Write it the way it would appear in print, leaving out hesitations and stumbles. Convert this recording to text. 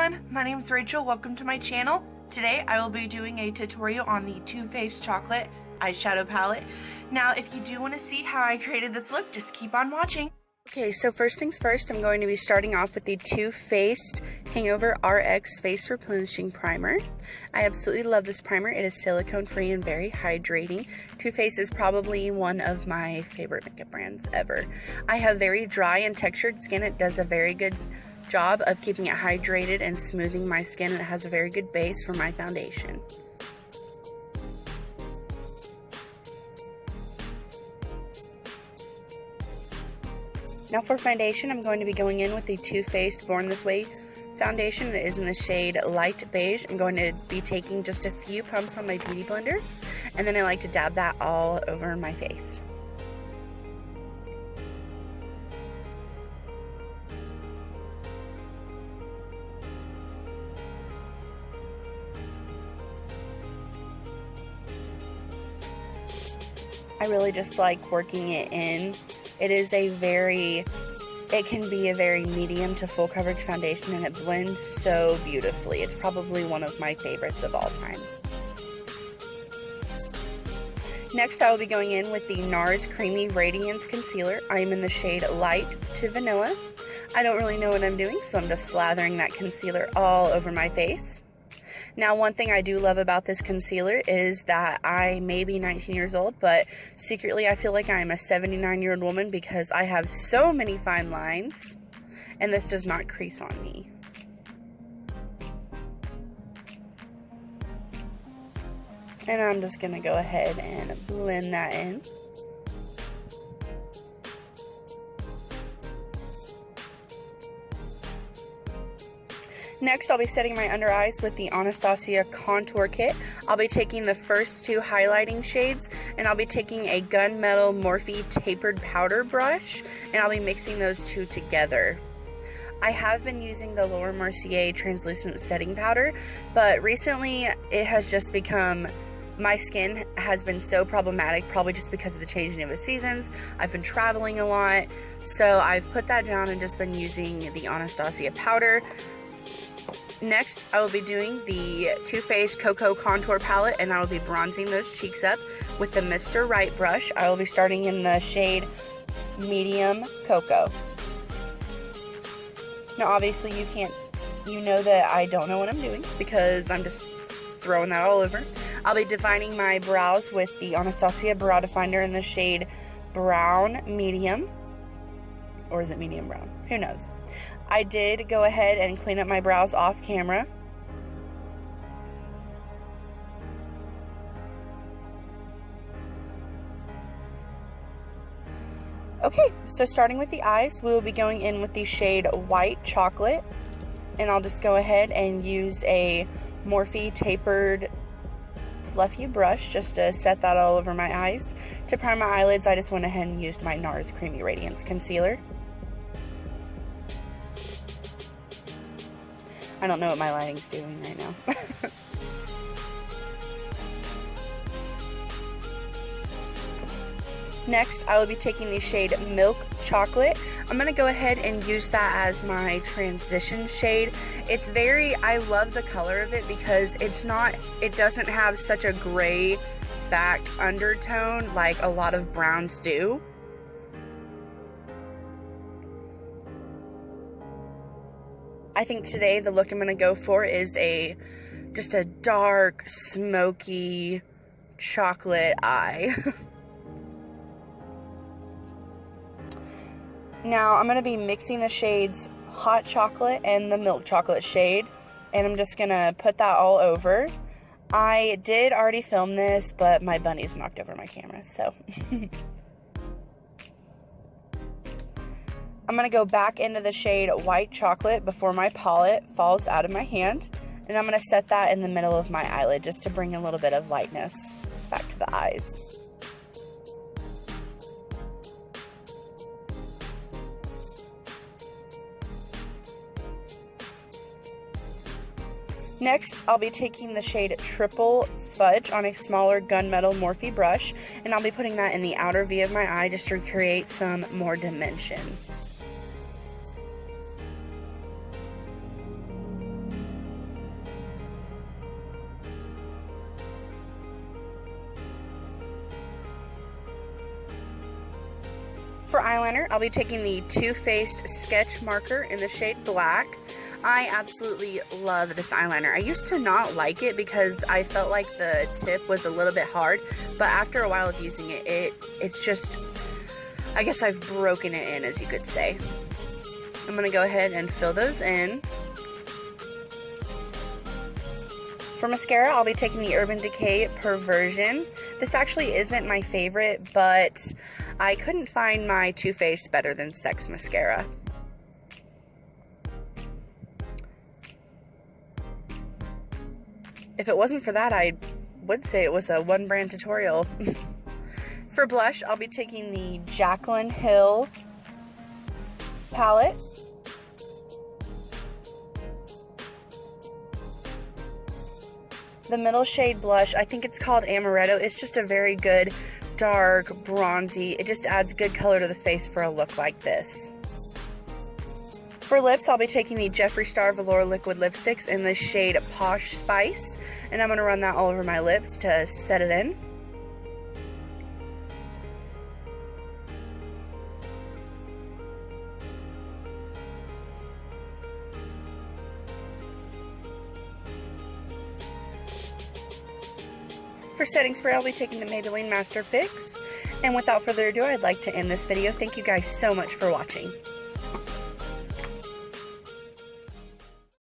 everyone, my name is Rachel. Welcome to my channel. Today I will be doing a tutorial on the Too Faced Chocolate eyeshadow palette. Now if you do want to see how I created this look, just keep on watching. Okay, so first things first, I'm going to be starting off with the Too Faced Hangover RX Face Replenishing Primer. I absolutely love this primer. It is silicone free and very hydrating. Too Faced is probably one of my favorite makeup brands ever. I have very dry and textured skin. It does a very good job of keeping it hydrated and smoothing my skin, and it has a very good base for my foundation. Now for foundation, I'm going to be going in with the Too Faced Born This Way foundation. It is in the shade Light Beige. I'm going to be taking just a few pumps on my beauty blender, and then I like to dab that all over my face. I really just like working it in. It can be a very medium to full coverage foundation, and it blends so beautifully. It's probably one of my favorites of all time. Next, I will be going in with the Nars Creamy Radiance Concealer. I am in the shade Light to Vanilla. I don't really know what I'm doing, so I'm just slathering that concealer all over my face. Now, one thing I do love about this concealer is that I may be 19 years old, but secretly I feel like I am a 79-year-old woman because I have so many fine lines, and this does not crease on me. And I'm just going to go ahead and blend that in. Next, I'll be setting my under eyes with the Anastasia Contour Kit. I'll be taking the first two highlighting shades, and I'll be taking a Gunmetal Morphe Tapered Powder Brush, and I'll be mixing those two together. I have been using the Laura Mercier Translucent Setting Powder, but recently it has just become, my skin has been so problematic, probably just because of the changing of the seasons. I've been traveling a lot, so I've put that down and just been using the Anastasia powder. Next, I will be doing the Too Faced Cocoa Contour Palette, and I will be bronzing those cheeks up with the Mr. Right brush. I will be starting in the shade Medium Cocoa. Now, obviously, you know that I don't know what I'm doing because I'm just throwing that all over. I'll be defining my brows with the Anastasia Brow Definer in the shade Brown Medium. Or is it medium brown? Who knows? I did go ahead and clean up my brows off camera. Okay, so starting with the eyes, we will be going in with the shade White Chocolate. And I'll just go ahead and use a Morphe Tapered Fluffy brush just to set that all over my eyes. To prime my eyelids, I just went ahead and used my Nars Creamy Radiance Concealer. I don't know what my lighting's doing right now. Next, I will be taking the shade Milk Chocolate. I'm going to go ahead and use that as my transition shade. I love the color of it because it doesn't have such a gray back undertone like a lot of browns do. I think today the look I'm going to go for is just a dark, smoky chocolate eye. Now I'm going to be mixing the shades Hot Chocolate and the Milk Chocolate shade, and I'm just going to put that all over. I did already film this, but my bunnies knocked over my camera, so... I'm going to go back into the shade White Chocolate before my palette falls out of my hand, and I'm going to set that in the middle of my eyelid just to bring a little bit of lightness back to the eyes. Next, I'll be taking the shade Triple Fudge on a smaller Gunmetal Morphe brush, and I'll be putting that in the outer V of my eye just to create some more dimension. For eyeliner, I'll be taking the Too Faced Sketch Marker in the shade Black. I absolutely love this eyeliner. I used to not like it because I felt like the tip was a little bit hard, but after a while of using it, it's just, I guess I've broken it in, as you could say. I'm going to go ahead and fill those in. For mascara, I'll be taking the Urban Decay Perversion. This actually isn't my favorite, but I couldn't find my Too Faced better than Sex Mascara. If it wasn't for that, I would say it was a one brand tutorial. For blush, I'll be taking the Jaclyn Hill palette. The middle shade blush, I think it's called Amaretto. It's just a very good, dark, bronzy. It just adds good color to the face for a look like this. For lips, I'll be taking the Jeffree Star Velour Liquid Lipsticks in the shade Posh Spice. And I'm going to run that all over my lips to set it in. For setting spray, I'll be taking the Maybelline Master Fix. And without further ado, I'd like to end this video. Thank you guys so much for watching.